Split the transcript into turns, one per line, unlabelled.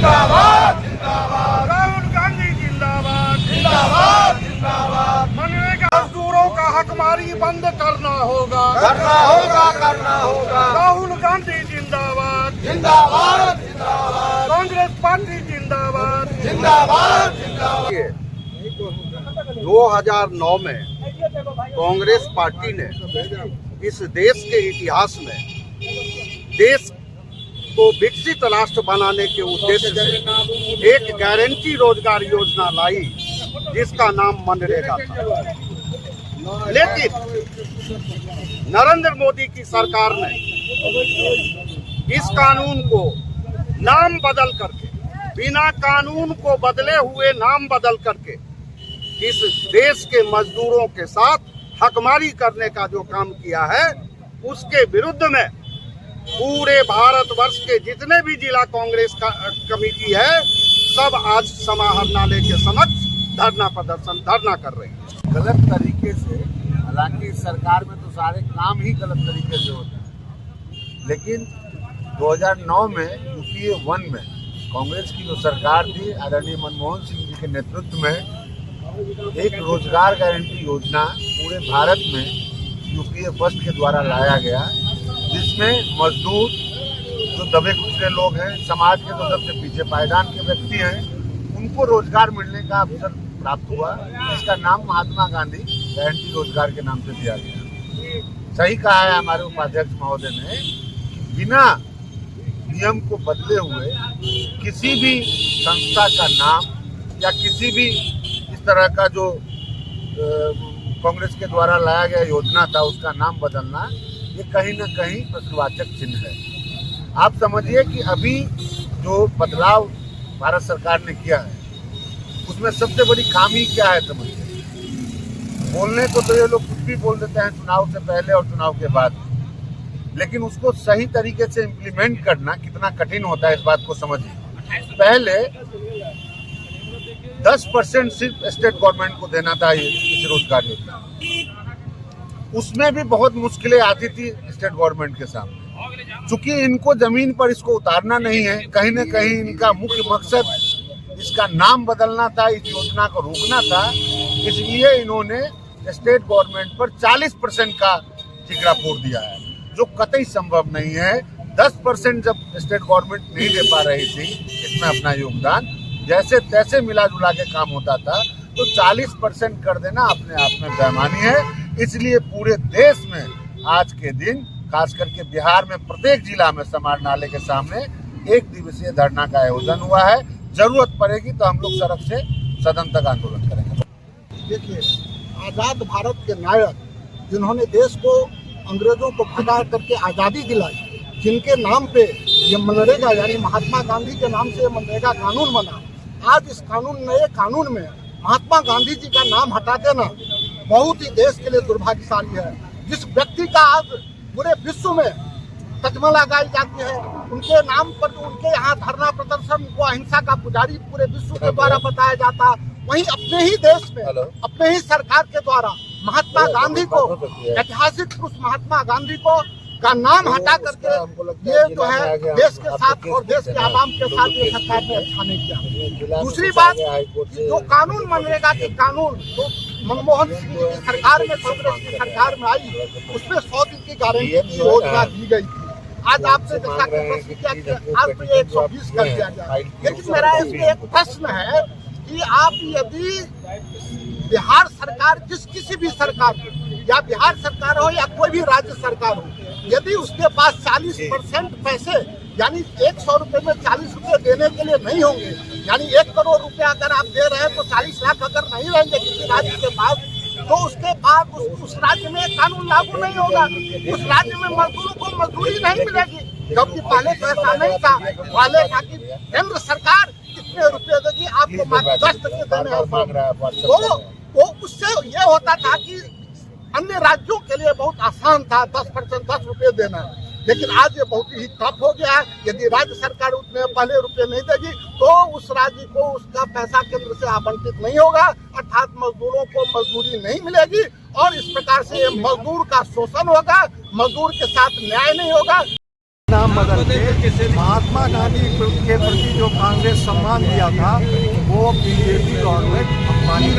जिंदाबाद जिंदाबाद,
राहुल गांधी जिंदाबाद
जिंदाबाद जिंदाबाद,
मनरेगा मजदूरों का हकमारी बंद करना होगा,
करना होगा करना होगा,
राहुल गांधी जिंदाबाद
जिंदाबाद जिंदाबाद,
कांग्रेस पार्टी जिंदाबाद
जिंदाबाद जिंदाबाद।
2009 में कांग्रेस पार्टी ने इस देश के इतिहास में देश को विकसित राष्ट्र बनाने के उद्देश्य से एक गारंटी रोजगार योजना लाई जिसका नाम मनरेगा था। लेकिन नरेंद्र मोदी की सरकार ने इस कानून को नाम बदल करके, बिना कानून को बदले हुए नाम बदल करके इस देश के मजदूरों के साथ हकमारी करने का जो काम किया है, उसके विरुद्ध में पूरे भारतवर्ष के जितने भी जिला कांग्रेस कमेटी है, सब आज समाहरणालय के समक्ष धरना कर रहे हैं।
गलत तरीके से, हालांकि सरकार में तो सारे काम ही गलत तरीके से होते हैं, लेकिन 2009 में यूपीए 1 में कांग्रेस की जो सरकार थी, आदरणीय मनमोहन सिंह जी के नेतृत्व में एक रोजगार गारंटी योजना पूरे भारत में यूपीए फर्स्ट के द्वारा लाया गया, जिसमें मजदूर जो दबे कुचले लोग हैं, समाज के जो सबसे पीछे पायदान के व्यक्ति हैं, उनको रोजगार मिलने का अवसर प्राप्त हुआ। इसका नाम महात्मा गांधी गारंटी रोजगार के नाम से दिया गया। सही कहा है हमारे उपाध्यक्ष महोदय ने, बिना नियम को बदले हुए किसी भी संस्था का नाम या किसी भी इस तरह का जो कांग्रेस के द्वारा लाया गया योजना था उसका नाम बदलना, ये कहीं न कहीं प्रश्नवाचक चिन्ह है। आप समझिए कि अभी जो बदलाव भारत सरकार ने किया है, उसमें सबसे बड़ी खामी क्या है समझिए। बोलने को तो ये लोग कुछ भी बोल देते हैं चुनाव से पहले और चुनाव के बाद, लेकिन उसको सही तरीके से इम्प्लीमेंट करना कितना कठिन होता है, इस बात को समझिए। पहले 10% सिर्फ स्टेट गवर्नमेंट को देना था इस रोजगार योजना, उसमें भी बहुत मुश्किलें आती थी स्टेट गवर्नमेंट के सामने। चूंकि इनको जमीन पर इसको उतारना नहीं है, कहीं न कहीं इनका मुख्य मकसद इसका नाम बदलना था, इस योजना को रोकना था, इसलिए इन्होंने स्टेट गवर्नमेंट पर 40% का ठिकरा फोड़ दिया है, जो कतई संभव नहीं है। 10% जब स्टेट गवर्नमेंट नहीं दे पा रही थी इसमें अपना योगदान, जैसे तैसे मिला जुला के काम होता था, तो 40% कर देना अपने आप में बेईमानी है। इसलिए पूरे देश में आज के दिन, खास करके बिहार में प्रत्येक जिला में समाहरणालय के सामने 1 दिवसीय धरना का आयोजन हुआ है। जरूरत पड़ेगी तो हम लोग सड़क से सदन तक आंदोलन करेंगे।
देखिए, आज़ाद भारत के नायक, जिन्होंने देश को अंग्रेजों को भगा करके आज़ादी दिलाई, जिनके नाम पे ये मनरेगा यानी महात्मा गांधी के नाम से मनरेगा कानून बना, आज इस नए कानून में महात्मा गांधी जी का नाम हटा देना बहुत ही देश के लिए दुर्भाग्यशाली है। जिस व्यक्ति का आज पूरे विश्व में तजमा लगाई जाती है, उनके नाम पर उनके यहाँ धरना प्रदर्शन को अहिंसा का पुजारी पूरे विश्व के द्वारा बताया जाता, वहीं अपने ही देश में अपने ही सरकार के द्वारा महात्मा गांधी को, ऐतिहासिक पुरुष महात्मा गांधी को का नाम हटा करके ये जो है देश के साथ और देश के आवाम के साथ ये सरकार ने अच्छा नहीं किया। दूसरी बात, जो कानून मनरेगा के कानून जो मनमोहन सिंह की सरकार में, कांग्रेस की सरकार में आई, उसमें 100 दिन की गारंटी की योजना दी गई थी। आज आपने जैसा किया कि आज तो 120 कर दिया गया, लेकिन मेरा इसमें एक प्रश्न है कि आप यदि बिहार सरकार, किसी भी सरकार या बिहार सरकार हो या कोई भी राज्य सरकार हो, यदि उसके पास 40% पैसे यानी 100 रुपए में 40 रुपए देने के लिए नहीं होंगे, यानी 1 करोड़ रुपया अगर आप दे रहे हैं तो 40 लाख अगर नहीं रहेंगे किसी राज्य के पास, तो उसके बाद उस राज्य में कानून लागू नहीं होगा, उस राज्य में मजदूरों को मजदूरी नहीं मिलेगी। जबकि पहले तो ऐसा नहीं था, पहले था कि केंद्र सरकार कितने रुपए देगी आपको, 10% देने, तो उससे ये होता था कि अन्य राज्यों के लिए बहुत आसान था 10% 10 रुपए देना। लेकिन आज ये बहुत ही टफ हो गया है। यदि राज्य सरकार उतने पहले रुपए नहीं देगी तो उस राज्य को उसका पैसा केंद्र से आवंटित नहीं होगा, अर्थात मजदूरों को मजदूरी नहीं मिलेगी और इस प्रकार से मजदूर का शोषण होगा, मजदूर के साथ न्याय नहीं होगा।
नाम बदल के महात्मा गांधी के प्रति जो कांग्रेस सम्मान दिया था वो बीजेपी गवर्नमेंट अंबानी